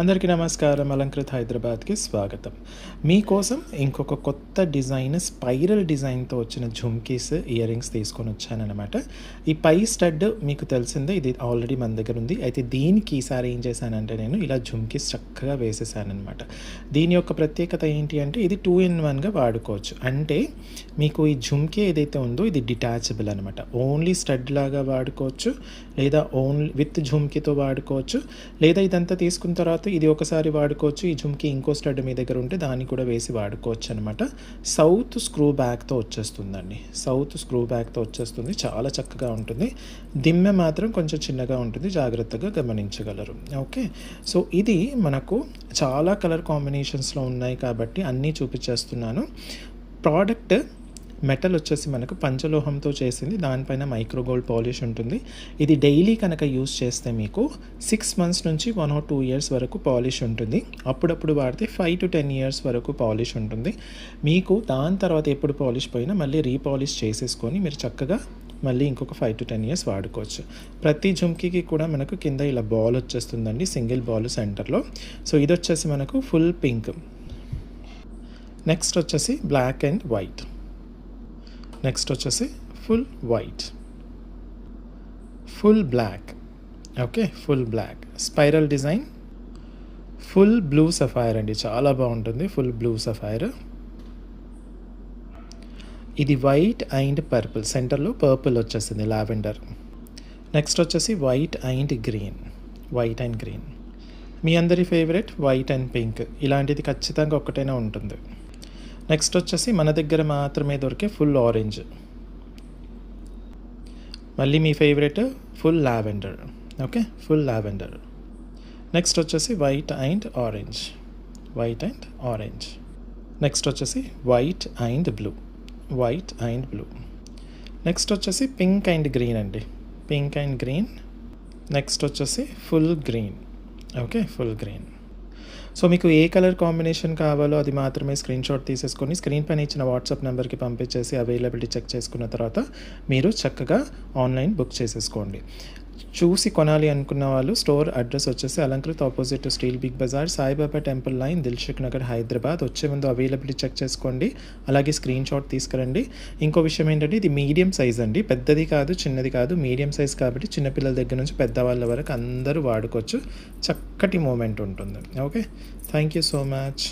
అందరికీ నమస్కారం. అలంకృత్ హైదరాబాద్కి స్వాగతం. మీకోసం ఇంకొక కొత్త డిజైన్ స్పైరల్ డిజైన్తో వచ్చిన ఝుమ్కీస్ ఇయర్ రింగ్స్ తీసుకొని వచ్చానమాట. ఈ పై స్టడ్ మీకు తెలిసిందే, ఇది ఆల్రెడీ మన దగ్గర ఉంది. అయితే దీనికి ఈసారి ఏం చేశానంటే నేను ఇలా ఝుమ్కీస్ చక్కగా వేసేసానమాట. దీని యొక్క ప్రత్యేకత ఏంటి అంటే ఇది 2-in-1గా వాడుకోవచ్చు. అంటే మీకు ఈ ఝుమ్కీ ఏదైతే ఉందో ఇది డిటాచబుల్ అనమాట. ఓన్లీ స్టడ్ లాగా వాడుకోవచ్చు, లేదా ఓన్లీ విత్ ఝుమ్కీతో వాడుకోవచ్చు, లేదా ఇదంతా తీసుకున్న తర్వాత ఇది ఒకసారి వాడుకోవచ్చు. ఈ ఝుమ్కీ ఇంకో స్టడ్ మీ దగ్గర ఉంటే దాన్ని కూడా వేసి వాడుకోవచ్చు అనమాట. సౌత్ స్క్రూ బ్యాక్తో వచ్చేస్తుందండి. సౌత్ స్క్రూ బ్యాక్తో వచ్చేస్తుంది, చాలా చక్కగా ఉంటుంది. దిమ్మె మాత్రం కొంచెం చిన్నగా ఉంటుంది, జాగ్రత్తగా గమనించగలరు. ఓకే, సో ఇది మనకు చాలా కలర్ కాంబినేషన్స్లో ఉన్నాయి కాబట్టి అన్నీ చూపించేస్తున్నాను. ప్రోడక్ట్ మెటల్ వచ్చేసి మనకు పంచలోహంతో చేసింది, దానిపైన మైక్రో గోల్డ్ పాలిష్ ఉంటుంది. ఇది డైలీ కనుక యూస్ చేస్తే మీకు 6 months నుంచి 1 or 2 years వరకు పాలిష్ ఉంటుంది. అప్పుడప్పుడు వాడితే 5 to 10 years వరకు పాలిష్ ఉంటుంది. మీకు దాని తర్వాత ఎప్పుడు పాలిష్ పోయినా మళ్ళీ రీపాలిష్ చేసేసుకొని మీరు చక్కగా మళ్ళీ ఇంకొక 5 to 10 years వాడుకోవచ్చు. ప్రతి ఝుమ్కీకి కూడా మనకు కింద ఇలా బాల్ వచ్చేస్తుందండి, సింగిల్ బాల్ సెంటర్లో. సో ఇది వచ్చేసి మనకు ఫుల్ పింక్, నెక్స్ట్ వచ్చేసి బ్లాక్ అండ్ వైట్, నెక్స్ట్ వచ్చేసి full white, full black. Okay, full black spiral design, full blue sapphire అండి, చాలా బాగుంటుంది. ఫుల్ బ్లూ సఫైర్, ఇది వైట్ అండ్ పర్పుల్, సెంటర్లో పర్పుల్ వచ్చేసింది, లావెండర్. నెక్స్ట్ వచ్చేసి white and green, white and green. మీ అందరి ఫేవరెట్ వైట్ అండ్ పింక్, ఇలాంటిది ఖచ్చితంగా ఒక్కటైనా ఉంటుంది. నెక్స్ట్ వచ్చేసి మన దగ్గర మాత్రమే దొరికే ఫుల్ ఆరెంజ్, మళ్ళీ మీ favourite full lavender. Okay, full lavender. Next వచ్చేసి white and orange, white and orange. Next వచ్చేసి white and blue, white and blue. Next వచ్చేసి పింక్ అండ్ గ్రీన్ అండి, పింక్ అండ్ గ్రీన్. నెక్స్ట్ వచ్చేసి full green. Okay, full green. So మీకు ఏ colour combination కావాలో అది మాత్రమే స్క్రీన్ షాట్ తీసేసుకొని స్క్రీన్ పైన ఇచ్చిన వాట్సాప్ నెంబర్కి పంపించేసి అవైలబిలిటీ చెక్ చేసుకున్న తర్వాత మీరు చక్కగా ఆన్లైన్ బుక్ చేసేసుకోండి. చూసి కొనాలి అనుకున్న వాళ్ళు స్టోర్ అడ్రస్ వచ్చేసి Alankrit opposite steel Big Bazaar, Saibaba temple line, Dilsukh Nagar, Hyderabad. వచ్చే ముందు అవైలబిలిటీ చెక్ చేసుకోండి, అలాగే స్క్రీన్ షాట్ తీసుకురండి. ఇంకో విషయం ఏంటంటే ఇది మీడియం సైజ్ అండి, పెద్దది కాదు చిన్నది కాదు, మీడియం సైజ్ కాబట్టి చిన్నపిల్లల దగ్గర నుంచి పెద్దవాళ్ళ వరకు అందరూ వాడుకోవచ్చు. చక్కటి మూమెంట్ ఉంటుంది. Okay, thank you so much.